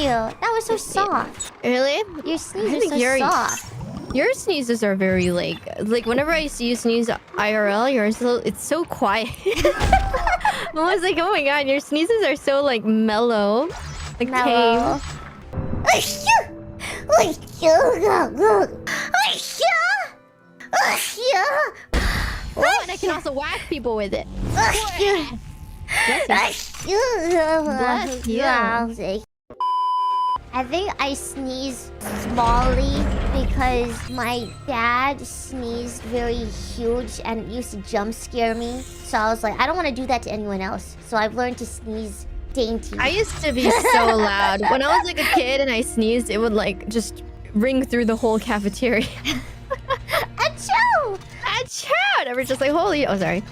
you. That was so soft. Really? Your sneeze is so soft. Your sneezes are very like whenever I see you sneeze IRL, it's so quiet. I was like, oh my god, your sneezes are so like mellow, like tame. Oh, and I can also whack people with it. Bless you. I think I sneeze smallly because my dad sneezed very huge and it used to jump scare me. So I was like, I don't want to do that to anyone else. So I've learned to sneeze dainty. I used to be so loud. When I was like a kid and I sneezed, it would like just ring through the whole cafeteria. Achoo! Achoo! And we're just like, holy... Oh, sorry.